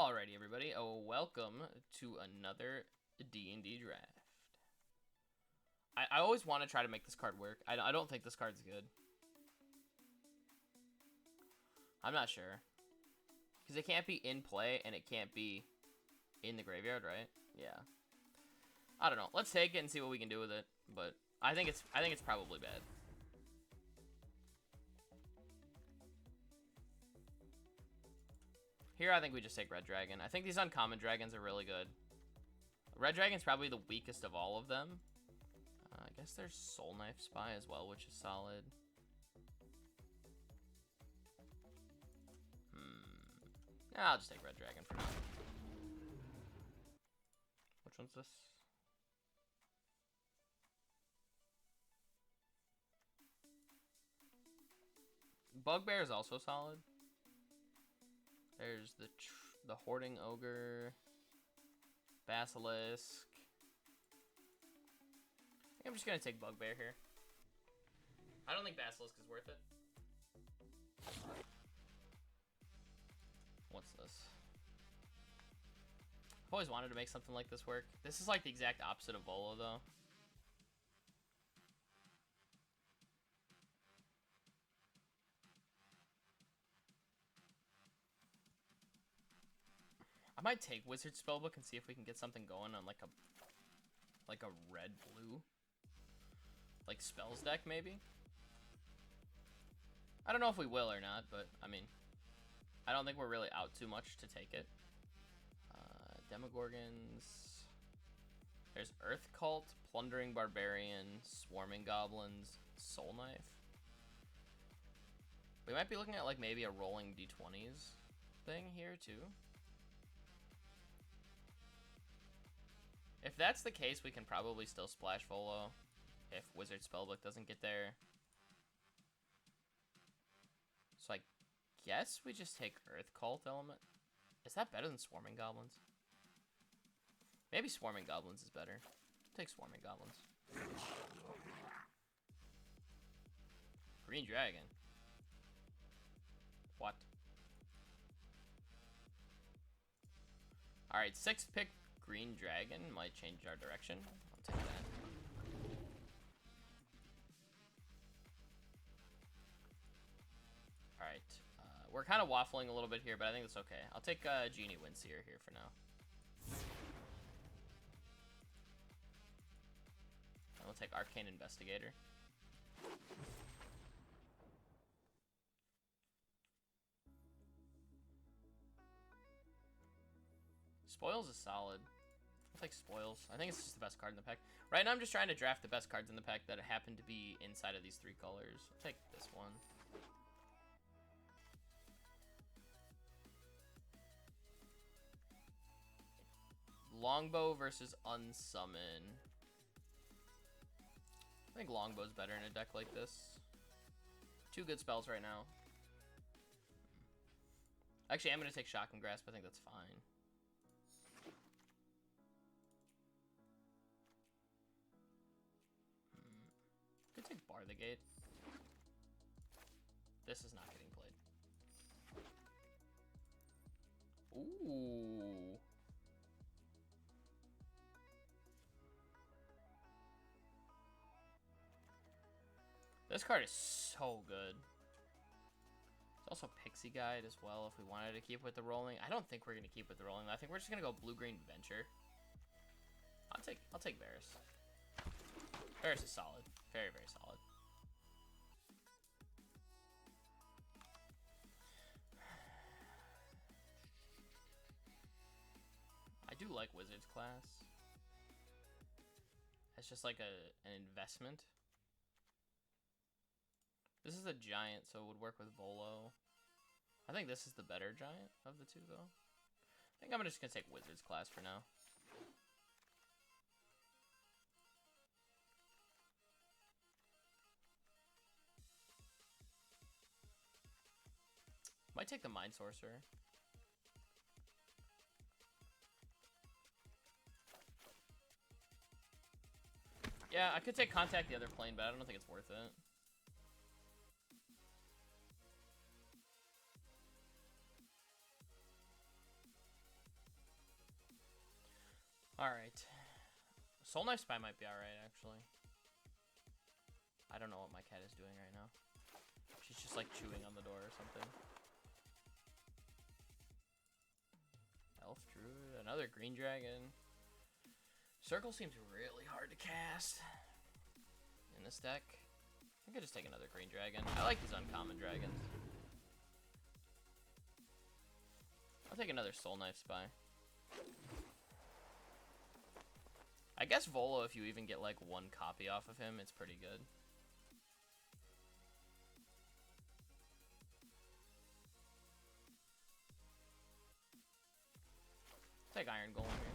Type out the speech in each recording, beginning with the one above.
Alrighty, everybody. Welcome to another D&D draft. I always want to try to make this card work. I don't think this card's good. I'm not sure. Because it can't be in play, and it can't be in the graveyard, right? Yeah. I don't know. Let's take it and see what we can do with it. But I think it's probably bad. Here, I think we just take Red Dragon. I think these uncommon dragons are really good. Red Dragon's probably the weakest of all of them. I guess there's Soul Knife Spy as well, which is solid. I'll just take Red Dragon for now. Which one's this? Bugbear is also solid. There's the Hoarding Ogre, Basilisk. I think I'm just gonna take Bugbear here. I don't think Basilisk is worth it. What's this? I've always wanted to make something like this work. This is like the exact opposite of Volo, though. I might take Wizard Spellbook and see if we can get something going on like a red-blue like spells deck, maybe. I don't know if we will or not, but I mean, I don't think we're really out too much to take it. Demogorgons. There's Earth Cult, Plundering Barbarian, Swarming Goblins, Soul Knife. We might be looking at like maybe a rolling d20s thing here too. If that's the case, we can probably still splash Volo if Wizard Spellbook doesn't get there. So I guess we just take Earth Cult Element. Is that better than Swarming Goblins? Maybe Swarming Goblins is better. Take Swarming Goblins. Green Dragon. What? Alright, 6-pick Green Dragon might change our direction. I'll take that. Alright. We're kind of waffling a little bit here, but I think that's okay. I'll take Genie Windseer here for now. And we'll take Arcane Investigator. Spoils is solid. I'll take Spoils. I think it's just the best card in the pack. Right now I'm just trying to draft the best cards in the pack that happen to be inside of these 3 colors. I'll take this one. Longbow versus Unsummon. I think Longbow's better in a deck like this. 2 good spells right now. Actually, I'm going to take Shocking Grasp. I think that's fine. Could take Bar the Gate. This is not getting played. Ooh. This card is so good. It's also Pixie Guide as well if we wanted to keep with the rolling. I don't think we're going to keep with the rolling. I think we're just going to go Blue-Green Venture. I'll take Varus. Varus is solid. Very, very solid. I do like Wizard's class. It's just like an investment. This is a giant, so it would work with Volo. I think this is the better giant of the 2, though. I think I'm just going to take Wizard's class for now. Might take the Mind Sorcerer. Yeah, I could take Contact the other plane, but I don't think it's worth it. Alright. Soul Knife Spy might be alright, actually. I don't know what my cat is doing right now. She's just like chewing on the door or something. Elf Druid, another green dragon. Circle seems really hard to cast in this deck. I think I just take another green dragon. I like these uncommon dragons. I'll take another Soul Knife Spy. I guess Volo, if you even get like one copy off of him, it's pretty good. Take Iron Golem here.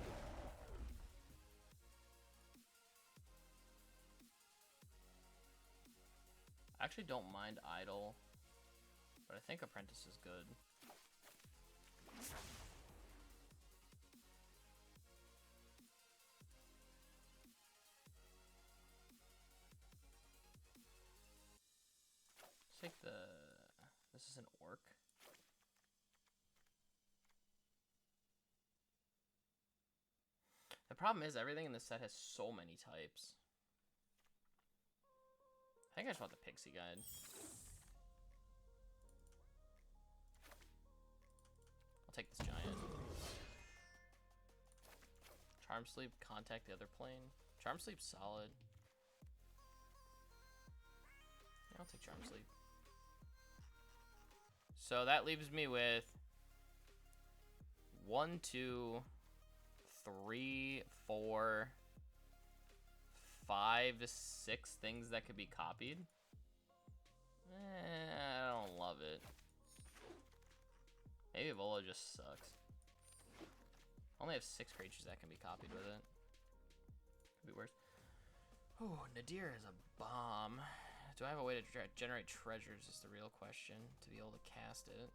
I actually don't mind Idol, but I think Apprentice is good. Let's take the... This is an Orc. The problem is everything in this set has so many types. I think I just want the Pixie Guide. I'll take this Giant. Charm Sleep, Contact the other plane. Charm Sleep's solid. Yeah, I'll take Charm Sleep. So that leaves me with 1, 2, 3, 4, 5, 6 things that could be copied. I don't love it. Maybe Volo just sucks. I only have 6 creatures that can be copied with it. Could be worse. Oh, Nadir is a bomb. Do I have a way to generate treasures is the real question to be able to cast it.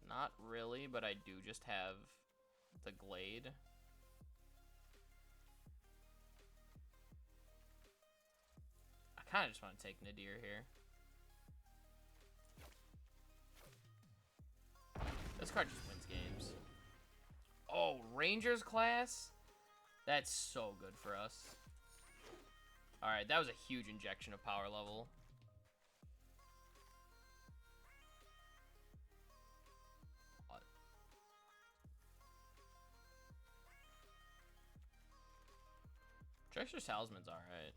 Not really, but I do just have the Glade. I kind of just want to take Nadir here. This card just wins games. Oh, Rangers class? That's so good for us. Alright, that was a huge injection of power level. What? Trickster Salesman's alright.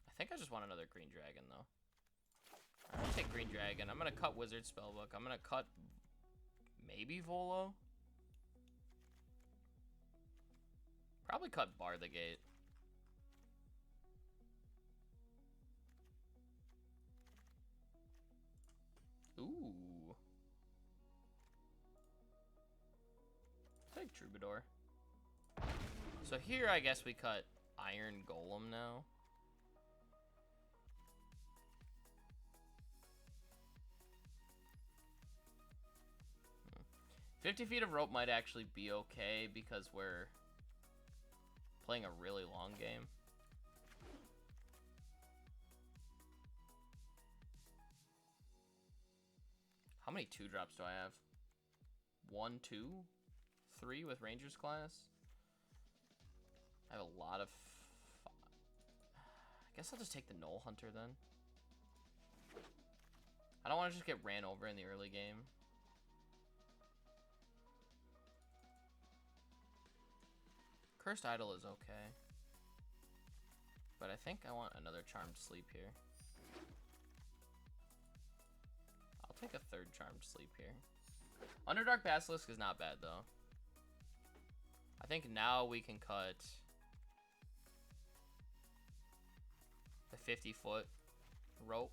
I think I just want another green dragon, though. I'm gonna take green dragon. I'm gonna cut Wizard Spellbook. I'm gonna cut maybe Volo. Probably cut Bar the Gate. Ooh. Take Troubadour. So here, I guess we cut Iron Golem now. Hmm. 50 feet of rope might actually be okay because we're playing a really long game. How many 2-drops do I have? 1, 2, 3 with Rangers class? I have a lot of... I guess I'll just take the Knoll Hunter then. I don't want to just get ran over in the early game. Cursed Idol is okay. But I think I want another Charmed Sleep here. I'll take a 3rd Charmed Sleep here. Underdark Basilisk is not bad, though. I think now we can cut the 50-foot rope.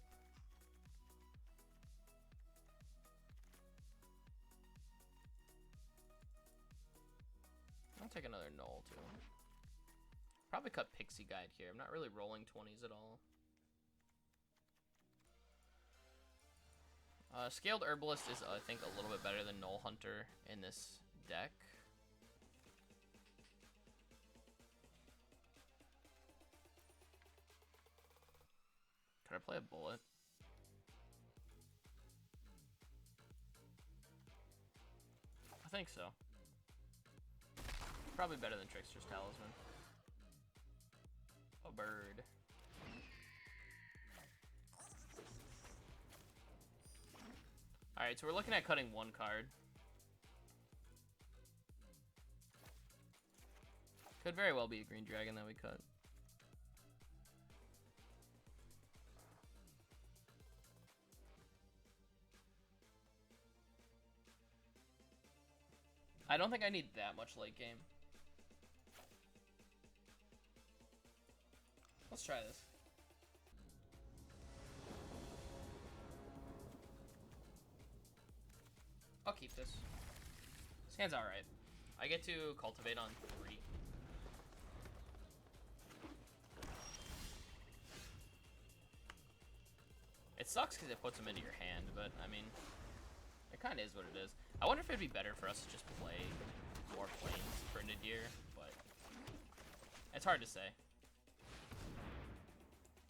I'll take another Knoll, too. Probably cut Pixie Guide here. I'm not really rolling 20s at all. Scaled Herbalist is, I think, a little bit better than Knoll Hunter in this deck. Could I play a Bullet? I think so. Probably better than Trickster's Talisman. A bird. Alright, so we're looking at cutting one card. Could very well be a green dragon that we cut. I don't think I need that much late game. Let's try this. I'll keep this. This hand's alright. I get to cultivate on 3. It sucks because it puts them into your hand, but I mean, it kind of is what it is. I wonder if it'd be better for us to just play more planes for Nadir, but it's hard to say.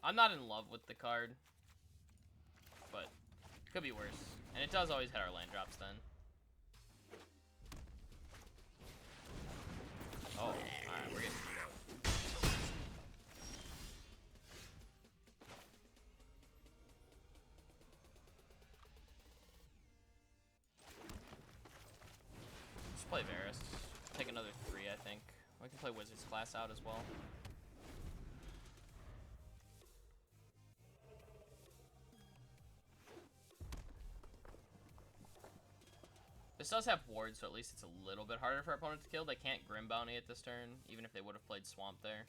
I'm not in love with the card, but it could be worse. And it does always hit our land drops then. Oh, alright, we're getting beat up. Let's play Varus. Take another 3, I think. We can play Wizard's Class out as well. This does have wards, so at least it's a little bit harder for our opponent to kill. They can't Grim Bounty at this turn, even if they would have played Swamp there.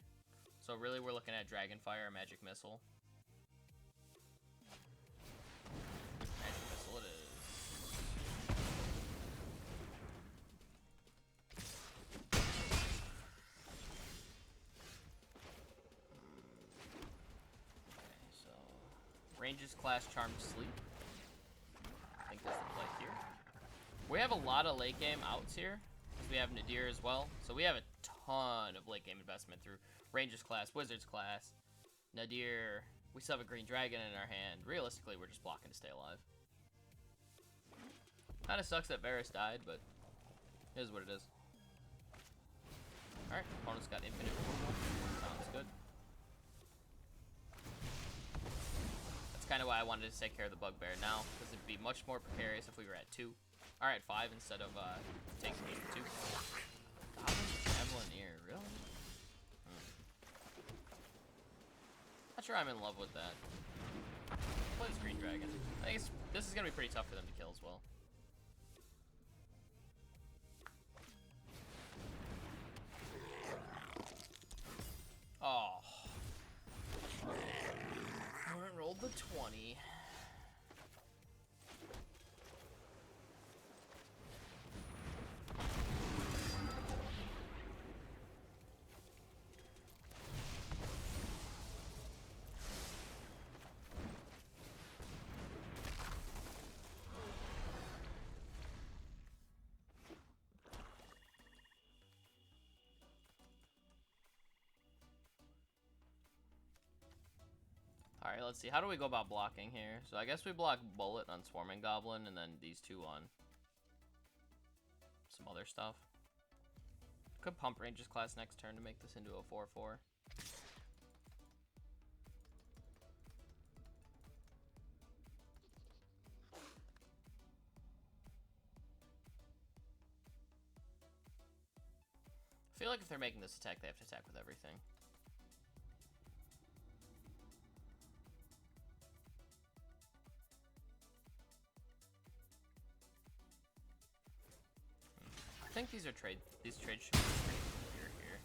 So really, we're looking at Dragonfire or Magic Missile. Magic Missile it is. Okay, so Ranges Class Charmed Sleep. I think that's the play here. We have a lot of late game outs here, because we have Nadir as well. So we have a ton of late game investment through Rangers class, Wizards class, Nadir. We still have a green dragon in our hand. Realistically, we're just blocking to stay alive. Kinda sucks that Varus died, but it is what it is. Alright, opponent's got infinite removal. Sounds good. That's kind of why I wanted to take care of the Bugbear now, because it'd be much more precarious if we were at 2. Alright, 5 instead of taking these 2. Goblin Javelineer, really? Not sure I'm in love with that. Play this green dragon. I guess this is gonna be pretty tough for them to kill as well. Oh. Alright, rolled the 20. Alright, let's see. How do we go about blocking here? So I guess we block Bullet on Swarming Goblin, and then these 2 on some other stuff. Could pump Rangers class next turn to make this into a 4/4. I feel like if they're making this attack, they have to attack with everything. I think these trades should be pretty clear here.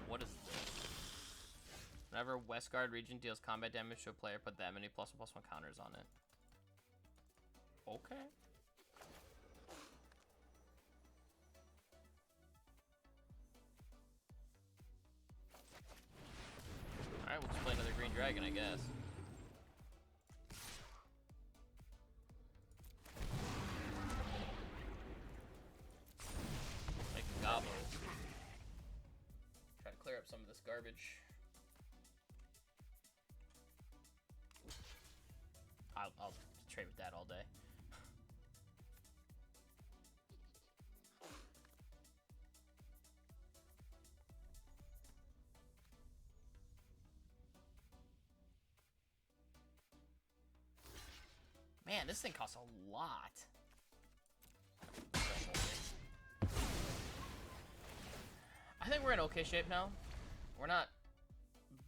What is this? Whenever Westguard region deals combat damage to a player, put that many +1/+1 counters on it. Okay. Alright, we'll just play another green dragon, I guess. Make a goblin. Try to clear up some of this garbage. I'll trade with that all day. Man, this thing costs a lot. I think we're in okay shape now. We're not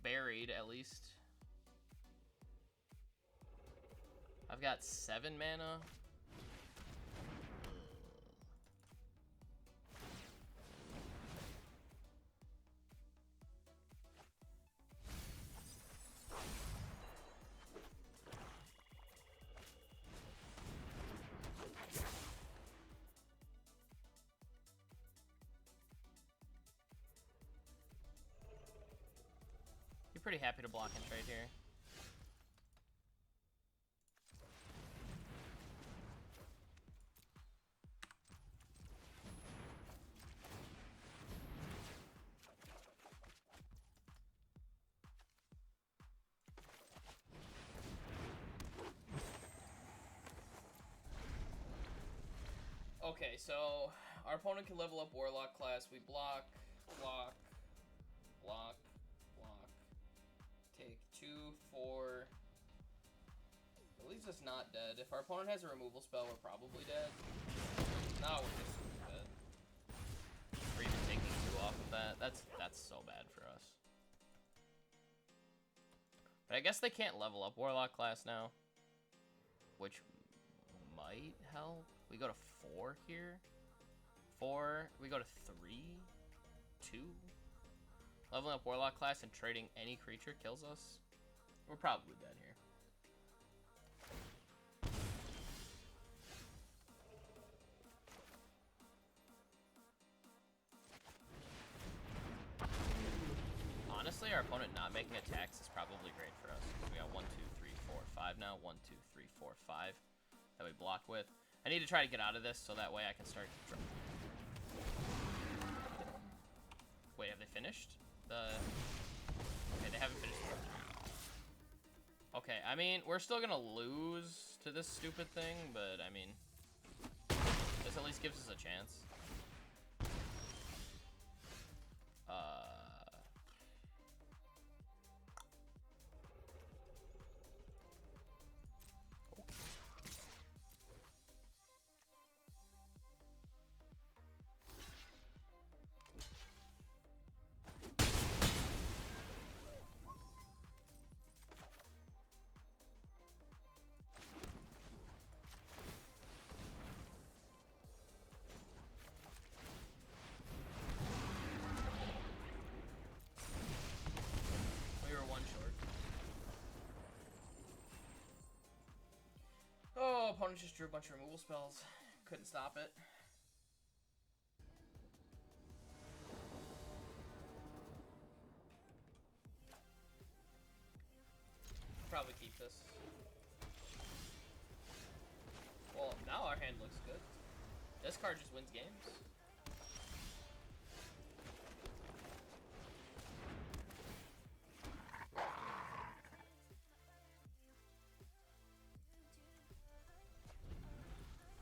buried, at least. I've got 7 mana. You're pretty happy to block and trade here. Okay, so our opponent can level up Warlock class. We block, block, block, block. Take 2, 4. At least it's not dead. If our opponent has a removal spell, we're probably dead. No, we're just dead. We're even taking 2 off of that. That's so bad for us. But I guess they can't level up Warlock class now, which might help. We go to 4 here. 4. We go to 3. 2. Leveling up Warlock class and trading any creature kills us. We're probably dead here. Honestly, our opponent not making attacks is probably great for us. We got 1, 2, 3, 4, 5 now. 1, 2, 3, 4, 5 that we block with. I need to try to get out of this so that way I can start. Wait, have they finished? Okay, they haven't finished. Okay, I mean, we're still gonna lose to this stupid thing, but I mean, this at least gives us a chance. Oh, opponent just drew a bunch of removal spells. Couldn't stop it. Probably keep this. Well, now our hand looks good. This card just wins games.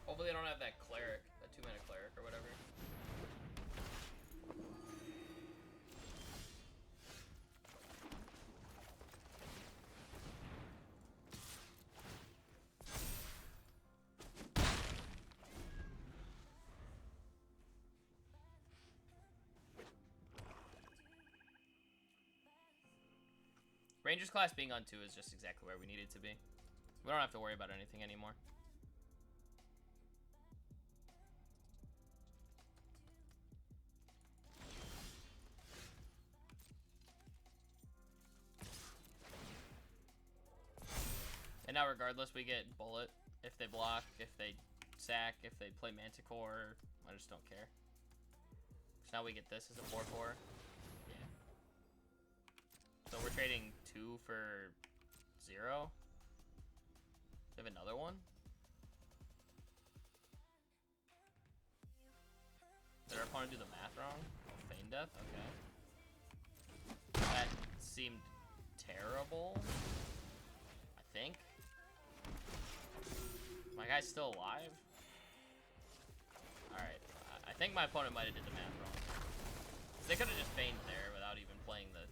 Hopefully they don't have that cleric, that 2-mana cleric or whatever. Ranger's class being on 2 is just exactly where we need it to be. We don't have to worry about anything anymore. And now regardless, we get bullet if they block, if they sack, if they play Manticore. I just don't care. So now we get this as a 4/4. Yeah. So we're trading 2 for 0. We have another one. Did our opponent do the math wrong? Oh, feign death? Okay. That seemed terrible. I think. My guy's still alive? Alright. I think my opponent might have did the math wrong. They could have just feigned there without even playing the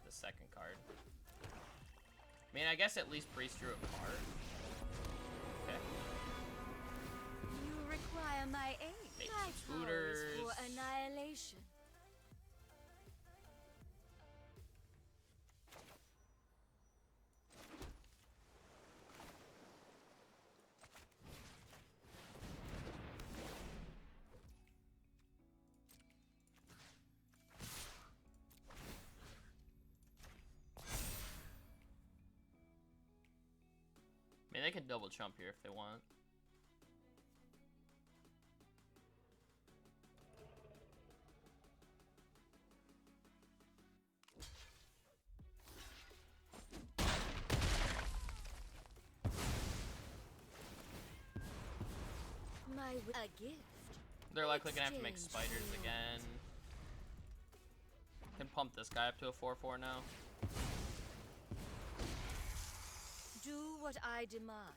second card. I mean, I guess at least Priest drew a card. Okay. You require my aid. Make My some power is scooters. for annihilation. I mean, they can double jump here if they want. A gift. They're likely gonna have to make spiders again. Can pump this guy up to a 4/4 now. Do what I demand.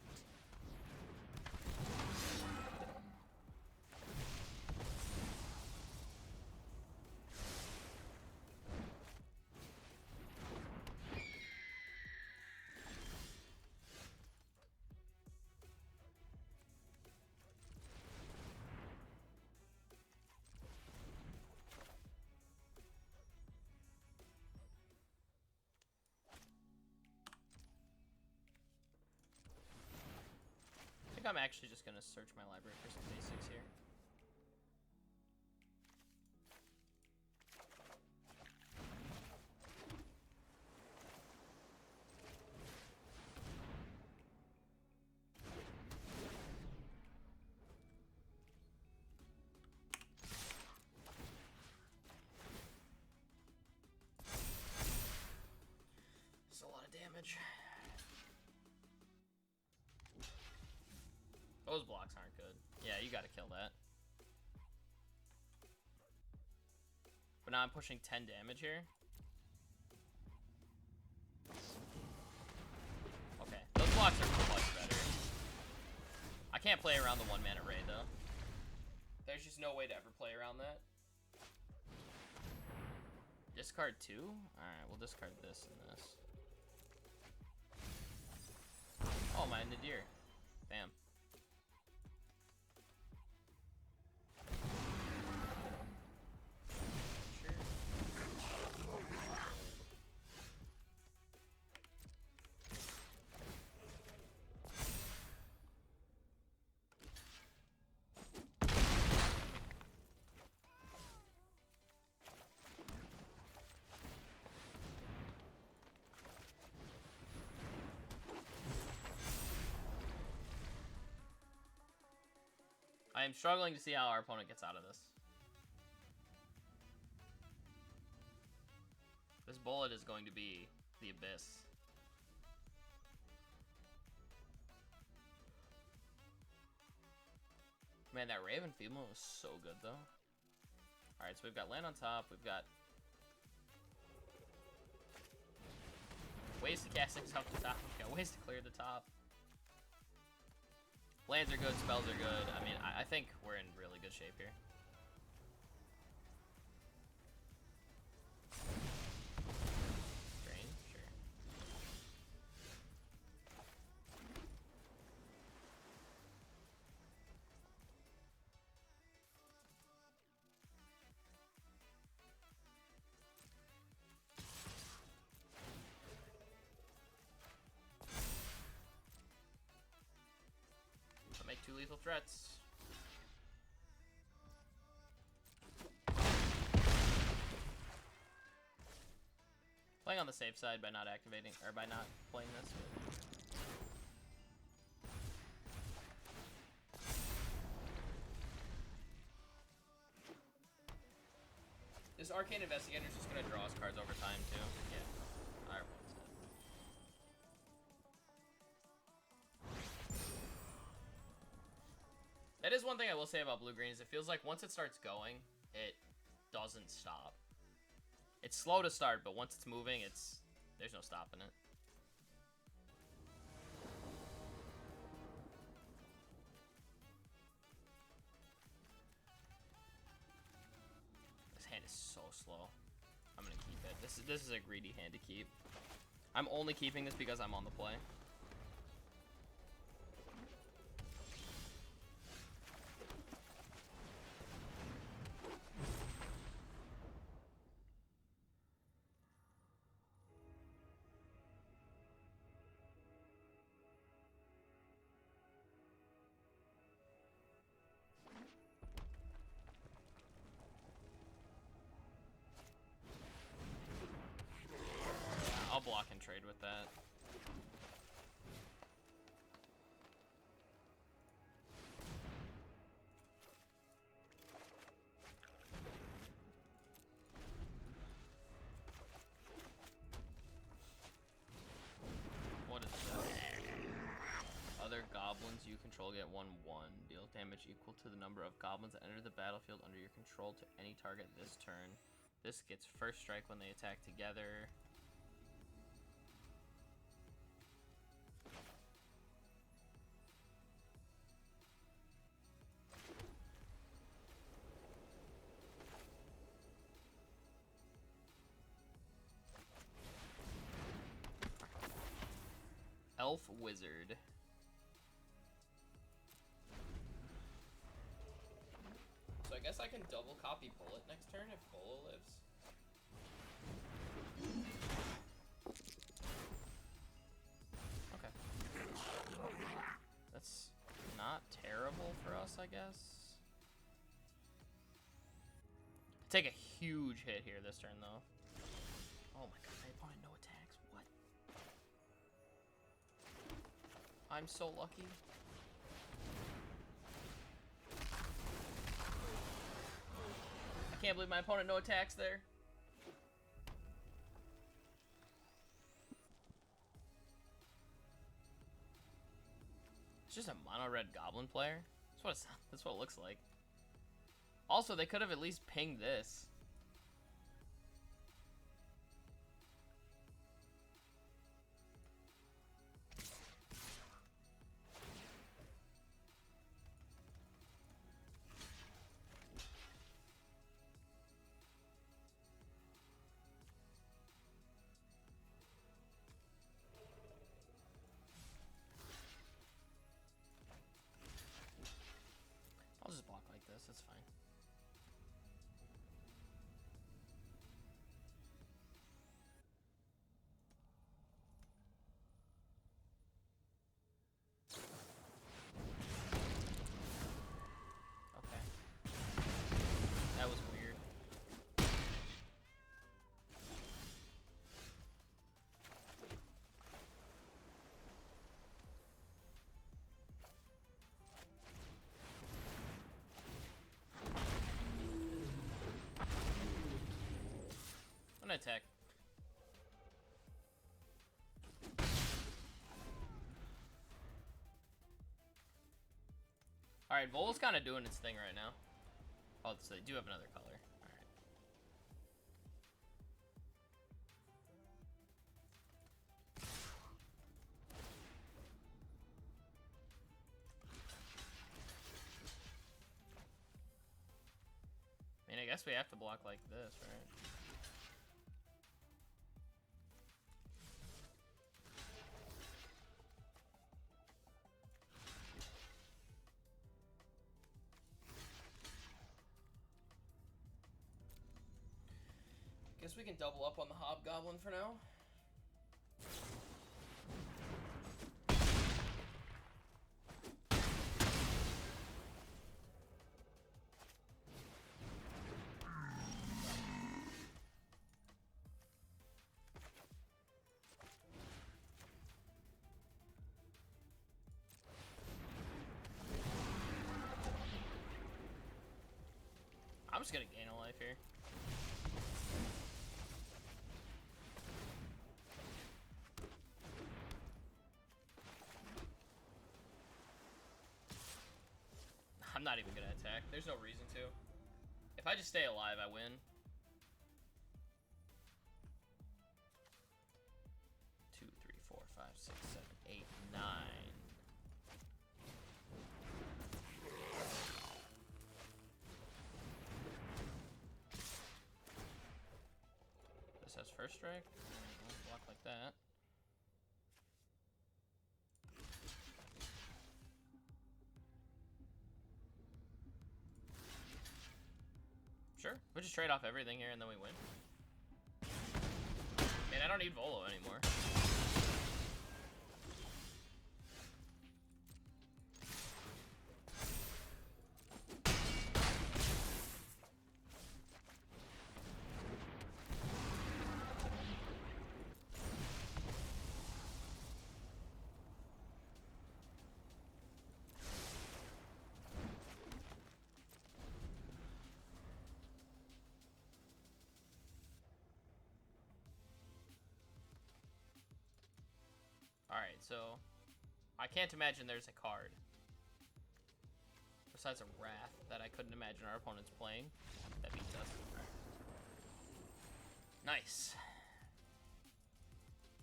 I think I'm actually just gonna search my library for some basics here. It's a lot of damage. Those blocks aren't good. Yeah, you gotta kill that. But now I'm pushing 10 damage here. Okay, those blocks are much better. I can't play around the 1-mana Ray, though. There's just no way to ever play around that. Discard 2? Alright, we'll discard this and this. Oh, my Nadir. Bam. I am struggling to see how our opponent gets out of this. This bullet is going to be the abyss. Man, that Raven Female was so good, though. Alright, so we've got land on top. We've got ways to cast things up to top. We've got ways to clear the top. Lands are good, spells are good. I mean, I think we're in really good shape here. Drain, sure. I'll make 2 lethal threats. Playing on the safe side by not activating, or by not playing this. This Arcane Investigator is just gonna draw us cards over time, too. Yeah. Our opponent's dead. That is one thing I will say about blue-green, is it feels like once it starts going, it doesn't stop. It's slow to start, but once it's moving, there's no stopping it. This hand is so slow. I'm gonna keep it. This is a greedy hand to keep. I'm only keeping this because I'm on the play. trade with that. What is this? Other goblins you control get 1/1. Deal damage equal to the number of goblins that enter the battlefield under your control to any target this turn. This gets first strike when they attack together. Elf Wizard. So I guess I can double copy Bullet next turn if Volo lives. Okay. That's not terrible for us, I guess. Take a huge hit here this turn, though. Oh my god, my opponent no attacks. What? I'm so lucky. I can't believe my opponent no attacks there. It's just a mono red goblin player. That's what it looks like. Also, they could have at least pinged this. I'll just block like this, that's fine. Okay. That was weird. I'm gonna attack. Alright, Volo's kind of doing its thing right now. Oh, so they do have another color. Alright. I mean, I guess we have to block like this, right? Guess we can double up on the Hobgoblin for now. I'm just gonna gain a life here. I'm not even gonna attack. There's no reason to. If I just stay alive, I win. 2, 3, 4, 5, 6, 7, 8, 9. This has first strike. I'll block like that. Sure, we'll just trade off everything here and then we win. Man, I don't need Volo anymore. Alright, so I can't imagine there's a card besides a Wrath that I couldn't imagine our opponent's playing that beats us. Nice.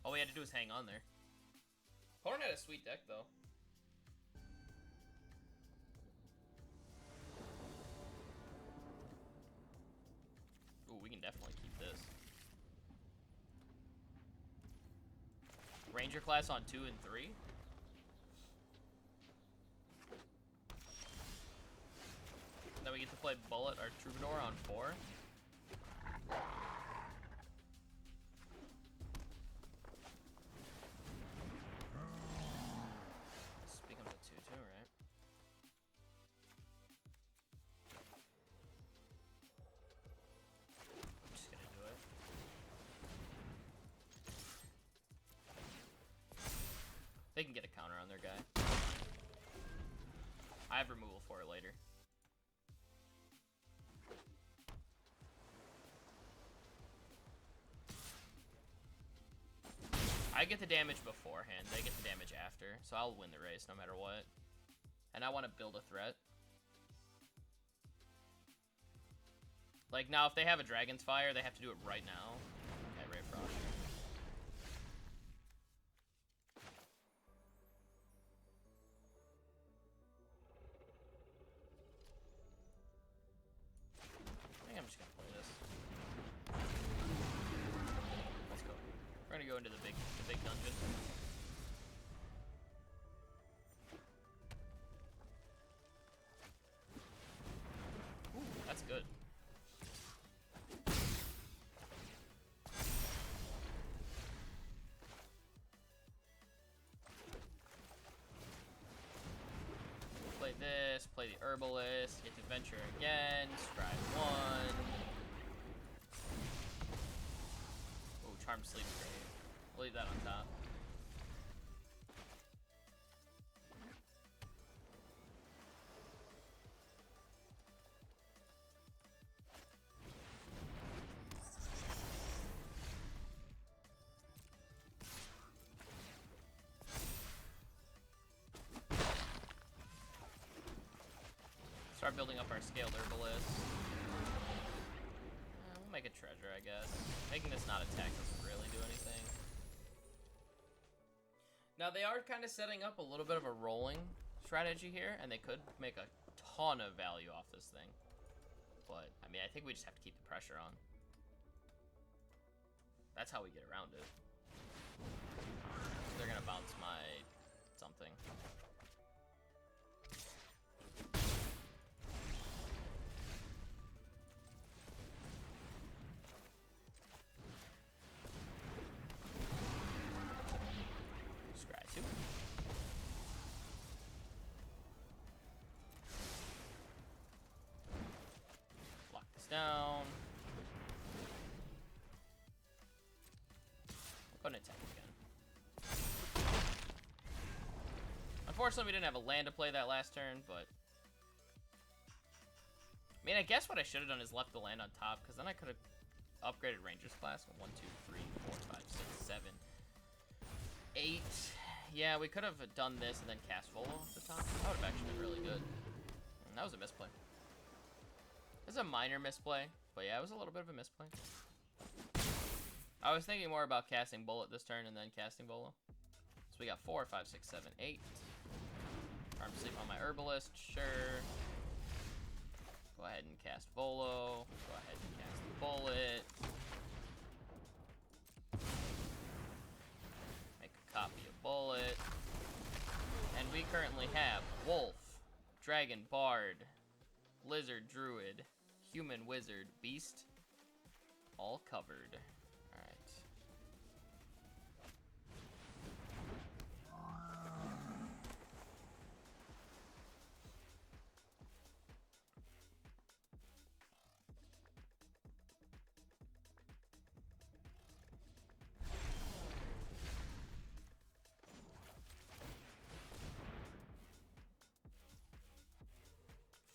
All we had to do was hang on there. Opponent had a sweet deck, though. Ooh, we can definitely keep this. Ranger class on 2 and 3. Then we get to play Bullet or Troubadour on 4. This becomes a 2-2, right? I'm just gonna do it. They can get a counter on their guy. I have removal for it later. I get the damage beforehand, they get the damage after, so I'll win the race no matter what. And I want to build a threat. Like, now if they have a Dragon's Fire, they have to do it right now. Okay, Ray Frost. I think I'm just gonna play this. Let's go. We're gonna go into the big dungeon. Ooh, that's good. Play this, play the Herbalist, get to Venture again, Scribe 1. Ooh, Charmed Sleep's great. We'll leave that on top. Start building up our scaled Herbalist. We'll make a treasure, I guess. Making this not attack doesn't really do anything. Now, they are kind of setting up a little bit of a rolling strategy here, and they could make a ton of value off this thing. But, I mean, I think we just have to keep the pressure on. That's how we get around it. They're gonna bounce my something. Down. We'll go and attack again. Unfortunately, we didn't have a land to play that last turn, but I mean, I guess what I should have done is left the land on top, because then I could have upgraded Ranger's class. 1, 2, 3, 4, 5, 6, 7, 8. Yeah, we could have done this and then cast Volo off the top. That would have actually been really good. And that was a misplay. This is a minor misplay, but yeah, it was a little bit of a misplay. I was thinking more about casting Bullet this turn and then casting Volo. So we got 4, 5, 6, 7, 8. Charmed Sleep on my Herbalist, sure. Go ahead and cast Volo. Go ahead and cast the Bullet. Make a copy of Bullet. And we currently have Wolf, Dragon Bard, Lizard Druid, Human Wizard, Beast, all covered. Alright.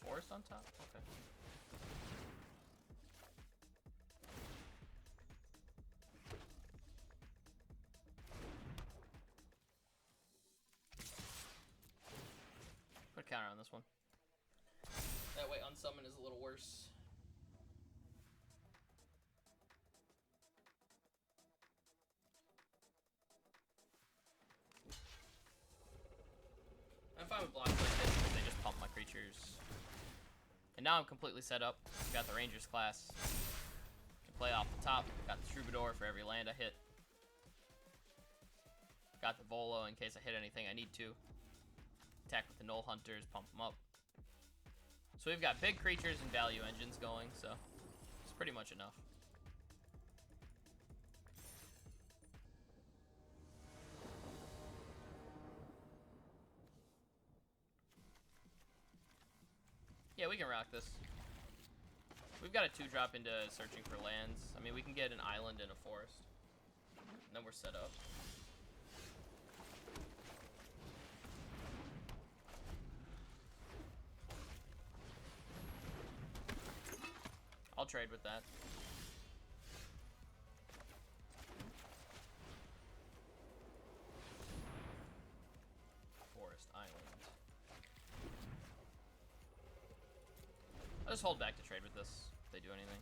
Forest on top? Okay. this one. That way unsummon is a little worse. I'm fine with blocks like this because they just pump my creatures. And now I'm completely set up. Got the Rangers class. Can play off the top. Got the Troubadour for every land I hit. Got the Volo in case I hit anything I need to. Attack with the Null Hunters, pump them up. So we've got big creatures and value engines going, so it's pretty much enough. Yeah, we can rock this. We've got a 2-drop into searching for lands. I mean, we can get an island and a forest. And then we're set up. I'll trade with that. Forest Island. I'll just hold back to trade with this if they do anything.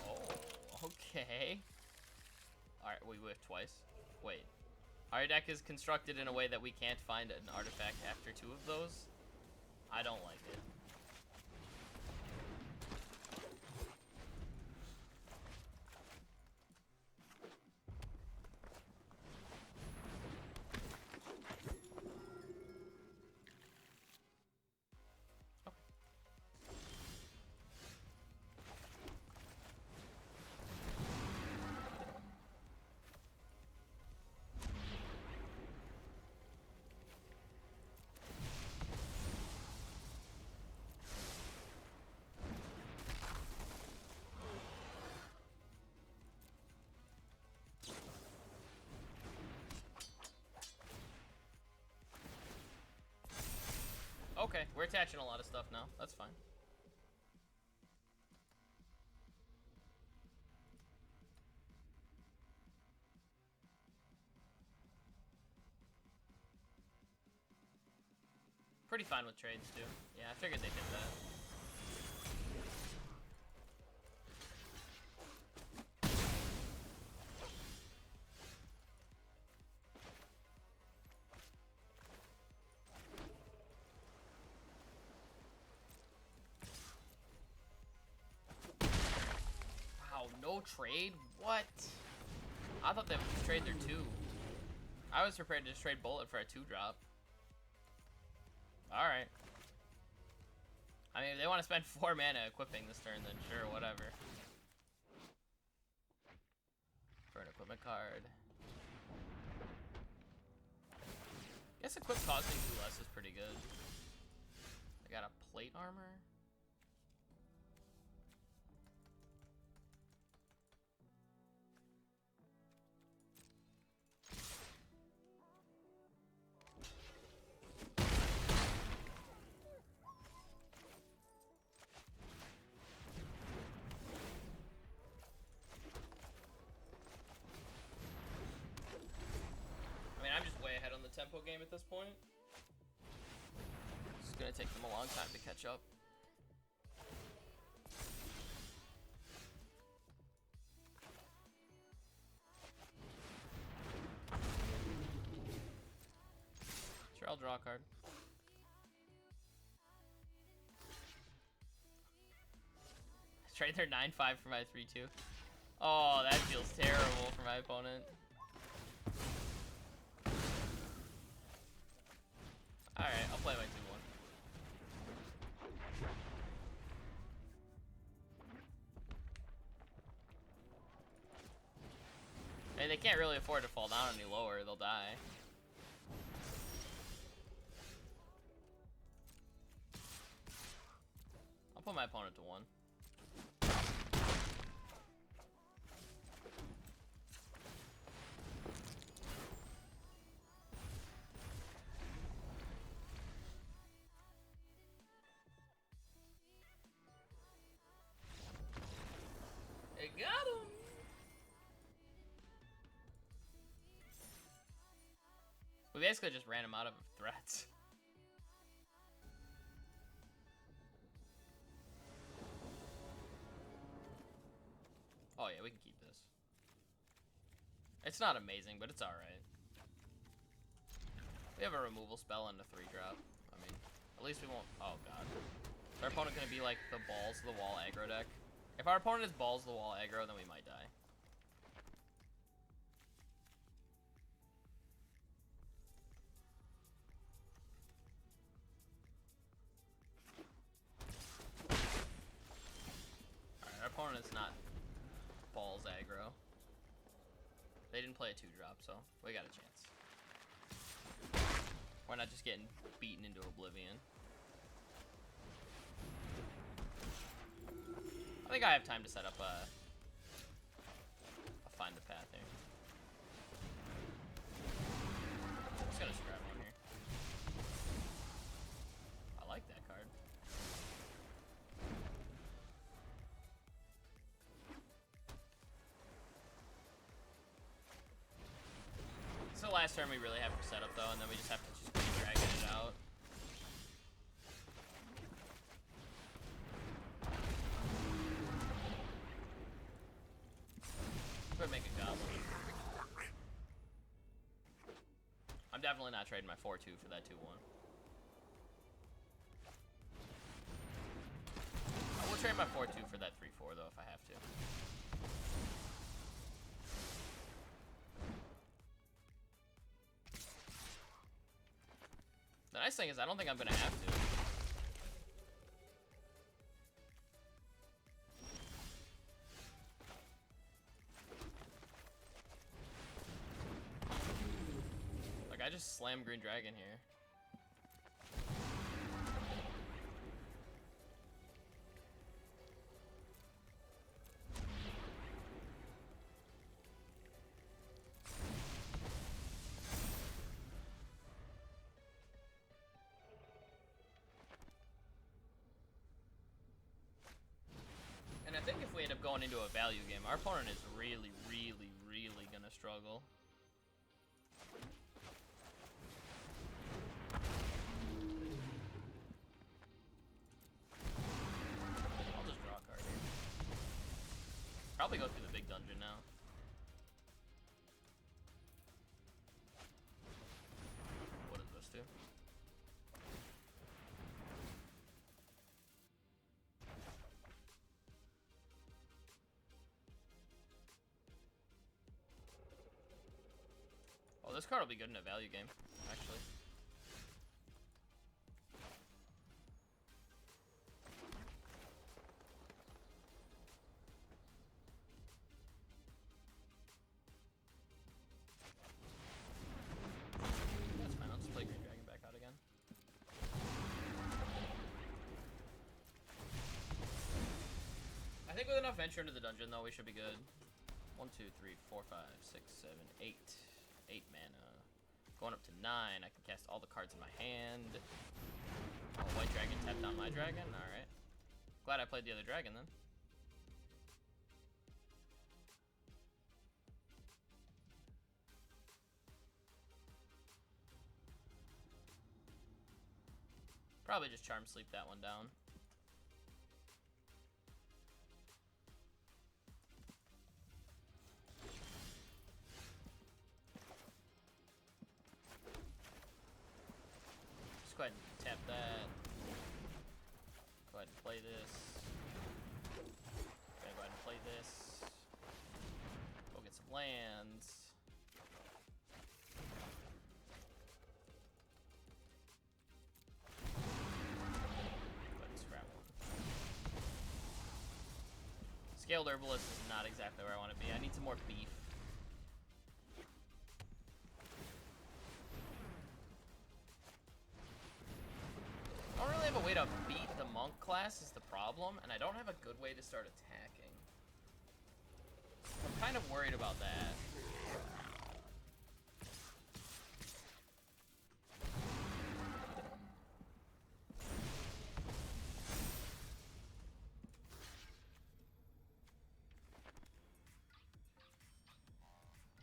Oh, okay. Alright, we whiffed twice. Wait. Our deck is constructed in a way that we can't find an artifact after 2 of those. I don't like it. Okay, we're attaching a lot of stuff now. That's fine. Pretty fine with trades, too. Yeah, I figured they'd hit that. Wow, no trade? What? I thought they would just trade their 2. I was prepared to just trade Bullet for a 2-drop. Alright. I mean, if they want to spend 4 mana equipping this turn, then sure, whatever. For an equipment card. Guess equip costing 2 less is pretty good. I got a plate armor. Tempo game at this point. It's gonna take them a long time to catch up. Sure, I'll draw a card. Trade their 9/5 for my 3/2. Oh, that feels terrible for my opponent. Alright, I'll play my 2/1. I mean, they can't really afford to fall down any lower, they'll die. I'll put my opponent to 1. Got him! We basically just ran him out of threats. Oh yeah, we can keep this. It's not amazing, but it's alright. We have a removal spell and a 3-drop. I mean, at least we won't... Oh, God. Is our opponent going to be, like, the balls to the wall aggro deck? If our opponent is balls to the wall aggro, then we might die. Alright, our opponent is not balls aggro. They didn't play a 2-drop, so we got a chance. We're not just getting beaten into oblivion. I think I have time to set up a find the path here. I'm just gonna scrap one here. I like that card. So last turn we really have to set up though, and then we just have to just keep dragging it out. Could make a goblin. I'm definitely not trading my 4-2 for that 2-1. I will trade my 4-2 for that 3-4 though if I have to. The nice thing is I don't think I'm gonna have to. Like I just slam green dragon here. And I think if we end up going into a value game, our opponent is really, really, really gonna struggle. I'll just draw a card here. Probably go through the big dungeon now. What does this do? Oh, this card will be good in a value game, actually. That's fine, I'll just play Green Dragon back out again. I think with enough venture into the dungeon, though, we should be good. 1, 2, 3, 4, 5, 6, 7, 8. 8 mana. Going up to 9. I can cast all the cards in my hand. Oh, white dragon tapped on my dragon? Alright. Glad I played the other dragon then. Probably just charm sleep that one down. Just go ahead and tap that. Go ahead and play this. Okay, go ahead and play this. Go get some lands. Scaled Herbalist is not exactly where I want to be. I need some more beef. I don't really have a way to beat the monk class is the problem, and I don't have a good way to start attacking. I'm kind of worried about that.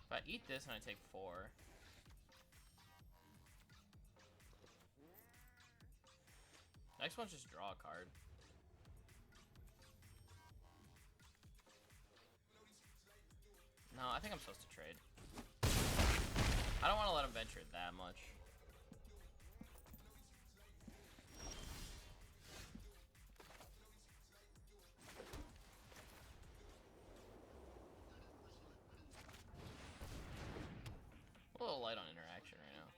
If I eat this and I take 4. Next one's just draw a card. No, I think I'm supposed to trade. I don't want to let him venture that much. A little light on interaction right now.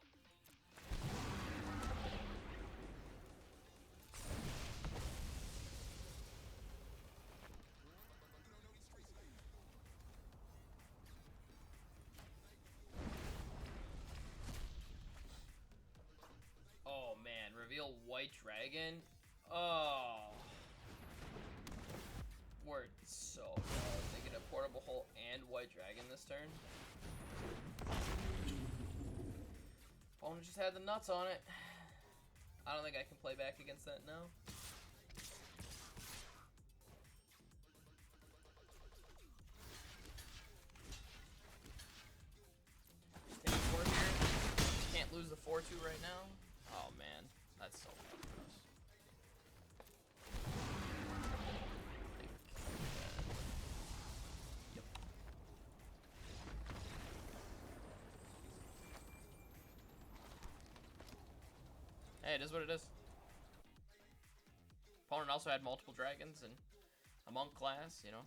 Oh man, reveal white dragon. Oh, we're so close. They get a portable hole and white dragon this turn. Opponent just had the nuts on it. I don't think I can play back against that now. Stay 4 here. Can't lose the 4-2 right now. Oh man, that's so bad for us. Yep. Hey, it is what it is. Opponent also had multiple dragons and a monk class, you know.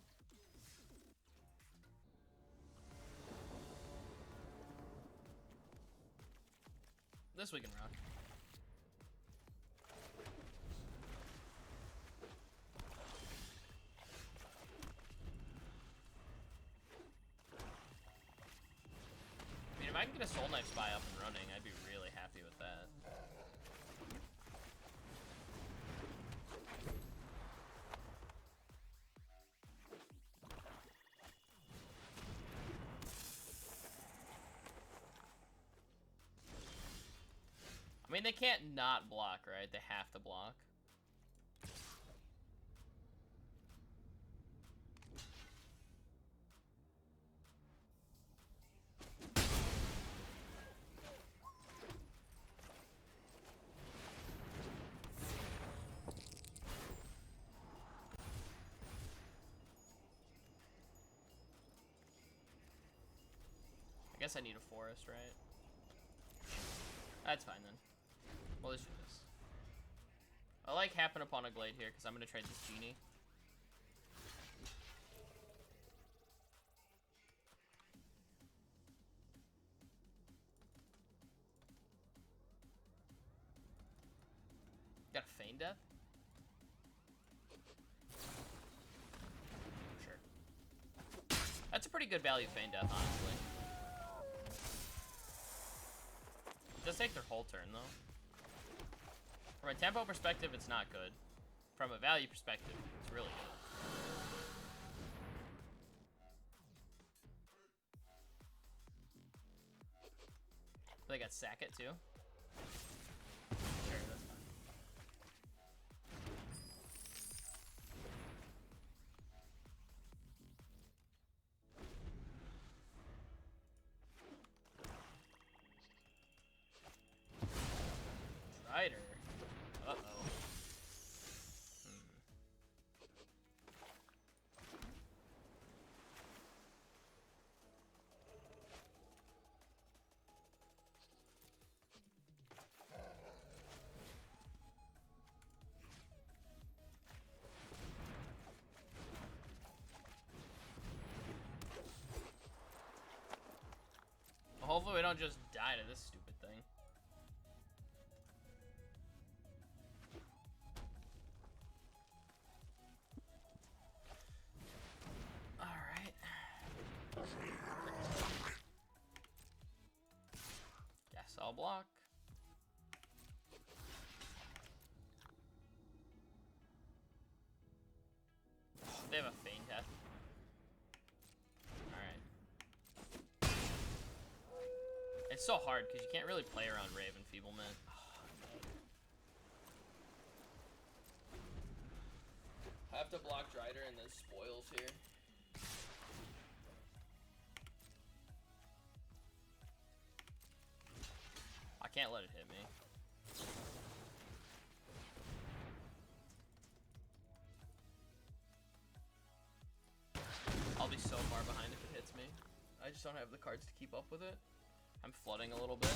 This we can rock. I mean, if I can get a Soul Knife Spy up and running, I'd be really happy with that. I mean, they can't not block, right? They have to block. I guess I need a forest, right? That's fine then. Well, let's do this. I like Happen Upon a Glade here because I'm going to trade this Genie. Got a Feign Death? Sure. That's a pretty good value Feign Death, honestly. It does take their whole turn, though. From a tempo perspective, it's not good. From a value perspective, it's really good. They got Sack It, too. Sure, that's fine. Strider. Uh-oh. Hopefully we don't just die to this stupid thing. Alright. Guess I'll block. They have a Feign Death. It's so hard because you can't really play around Raven Feeblement. I have to block Drider and then spoils here. I can't let it hit me. I'll be so far behind if it hits me. I just don't have the cards to keep up with it. I'm flooding a little bit.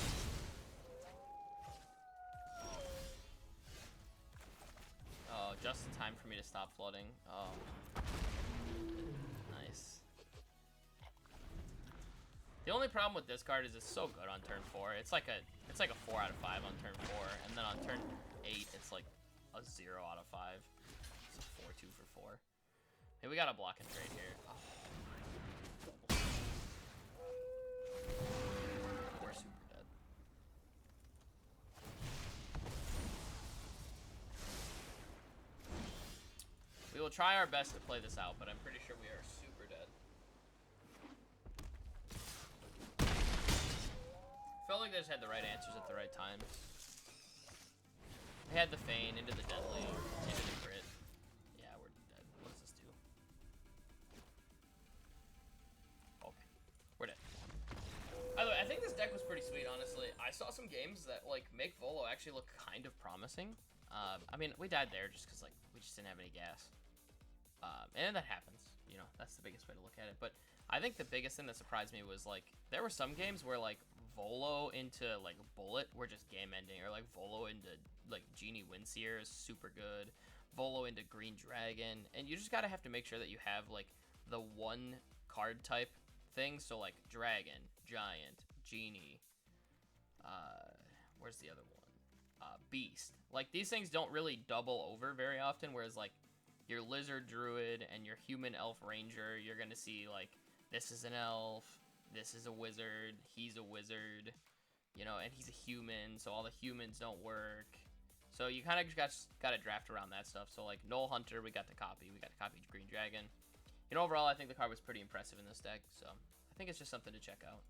Oh, just in time for me to stop flooding. Oh. Nice. The only problem with this card is it's so good on turn 4. It's like a 4 out of 5 on turn 4, and then on turn 8 it's like a 0 out of 5. It's a 4-2 for 4. Hey, we got a block and trade here. Oh. We're super dead. We will try our best to play this out, but I'm pretty sure we are super dead. Felt like they just had the right answers at the right times. They had the feign into the deadly, into the crit. Yeah, we're dead. What does this do? Okay, we're dead. By the way, I think this deck was pretty sweet, honestly. I saw some games that like make Volo actually look kind of promising. I mean, we died there just because like we just didn't have any gas. And that happens, you know, that's the biggest way to look at it. But I think the biggest thing that surprised me was like there were some games where like Volo into like Bullet were just game ending, or like Volo into like Genie Windseer is super good, Volo into Green Dragon, and you just gotta have to make sure that you have like the one card type thing. So like Dragon, Giant, Genie, where's the other one? Beast. Like these things don't really double over very often, whereas like your Lizard Druid and your Human Elf Ranger, you're gonna see like this is an elf, this is a wizard, he's a wizard, you know, and he's a human, so all the humans don't work. So you kind of just got to draft around that stuff. So like Null Hunter, we got to copy Green Dragon. And overall, I think the card was pretty impressive in this deck, so I think it's just something to check out.